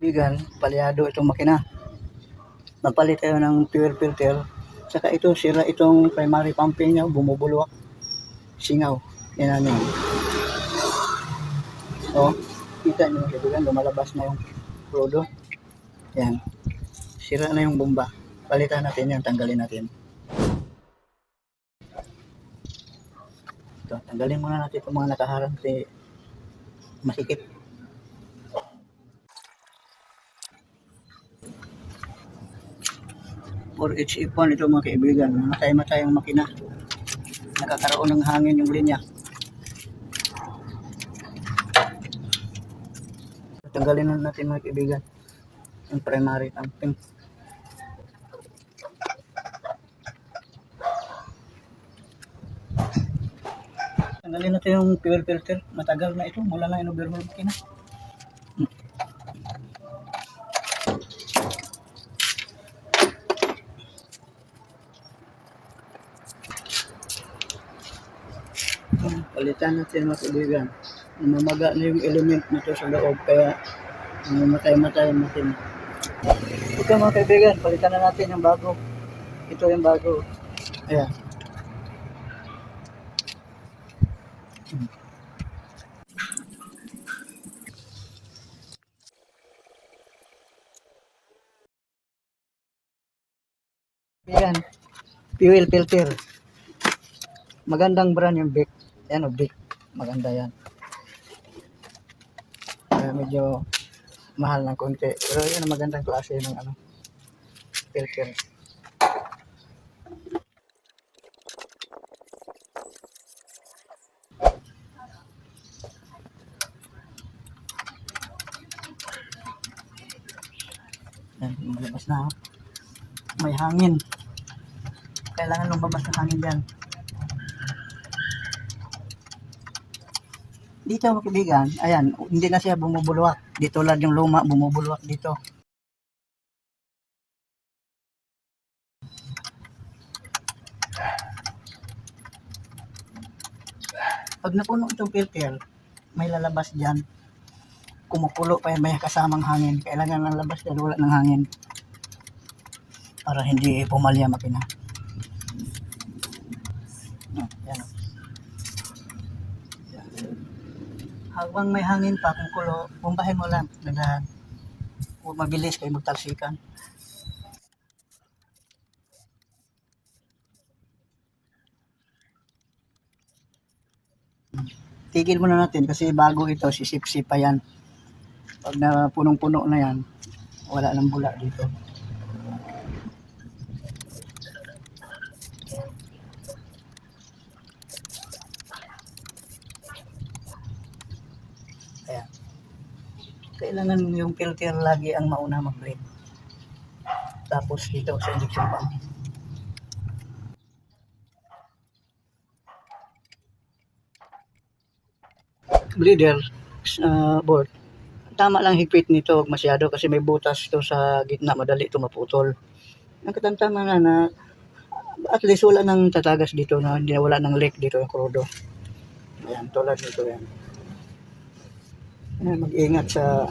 Bigan, palyado itong makina. Napalit tayo ng fuel filter. Saka ito, sira itong primary pumping niya, bumubulwak. Singaw. Yan ano. O, kita nyo, bigan, lumalabas na yung crudo. Yan. Sira na yung bomba. Palitan natin yan, tanggalin natin. Ito, tanggalin muna natin itong mga nakaharang kasi masikip. For HF1 ito mga kaibigan, matay-matay ang makina. Nakakaroon ng hangin yung linya. Tanggalin na natin mga kaibigan yung primary pumping. Tanggalin natin yung fuel filter. Matagal na ito, mula na in-overhaul makina. Palitan natin mga kaibigan. Mamaga na yung element nito sa loob kaya matay-matay natin. Ito mga kaibigan, palitan na natin yung bago. Ito yung bago. Ayan. Ayan. Fuel filter. Magandang brand yung Bic. Ayan o, Bic. Maganda yan. Medyo mahal ng konti. Pero yan ang magandang klase ng filter. Yan, malabas na. May hangin. Kailangan lumabas ng hangin dyan. Dito mga kaibigan, ayan, hindi na siya bumubulwak. Dito lang yung luma, bumubulwak dito. Pag napuno itong filter, may lalabas dyan. Kumukulo pa yan, may kasamang hangin. Kailangan lalabas dyan, wala ng hangin. Para hindi pumalya makina. Yan. Habang may hangin pa, kung kulo, bumbahin mo lang. Nagahan. Huwag mabilis kayo magtalsikan. Tigil muna natin kasi bago ito, sisip-sip pa yan. Pag na punong-puno na yan, wala nang bula dito. Ayan. Kailangan yung filter lagi ang mauna mag-bleed. Tapos dito sa injection pump. Bleeder board. Tama lang higpit nito, huwag masyado kasi may butas to sa gitna, madali ito maputol. Ang katantama na at least wala nang tatagas dito na hindi wala nang leak dito yung crudo. Ayan, tulad nito yan. Ayan, mag-ingat sa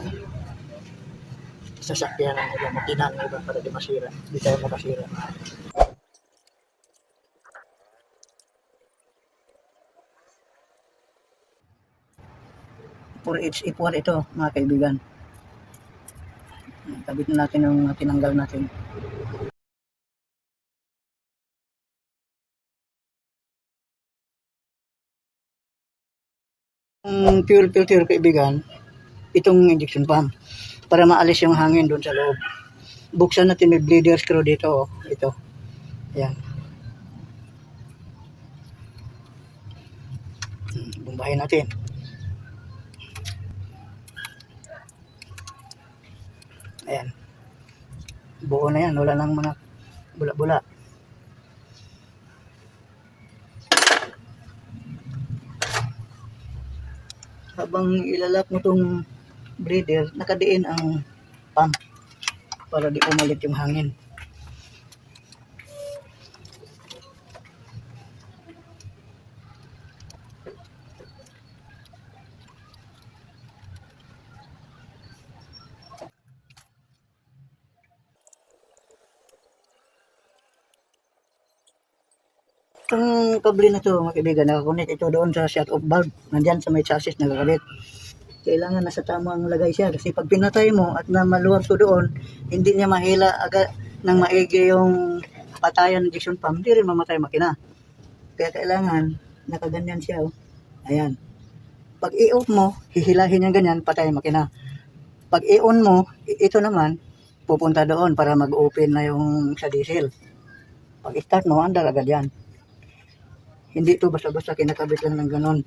sasakyan ng iba, makinang iba para di masira. Di tayo makasira. For HF1 ito mga kaibigan. Kabit na natin yung tinanggal natin. Ang fuel filter kaibigan, itong injection pump para maalis yung hangin doon sa loob. Buksan natin, may bleeder screw dito. Ito. Ayan. Bumbahin natin. Ayan. Buo na yan. Wala nang mga bula-bula. Habang ilalak mo itong bleeder, nakadiin ang pump para di umalit yung hangin. Itong kable na to, mga kaibigan, nakakonect ito doon sa shut-off valve. Nandyan sa may chassis nakakabit. Kailangan nasa tamang lagay siya. Kasi pag pinatay mo at na maluwag to doon, hindi niya mahila agad ng maigi yung patayan ng injection pump. Hindi rin mamatay makina. Kaya kailangan, nakaganyan siya. Oh. Ayan. Pag i-off mo, hihilahin yung ganyan, patay ang makina. Pag i-on mo, ito naman, pupunta doon para mag-open na yung sa diesel. Pag start mo, andar agad yan. Hindi ito basta-basta kinakabit lang ng ganon.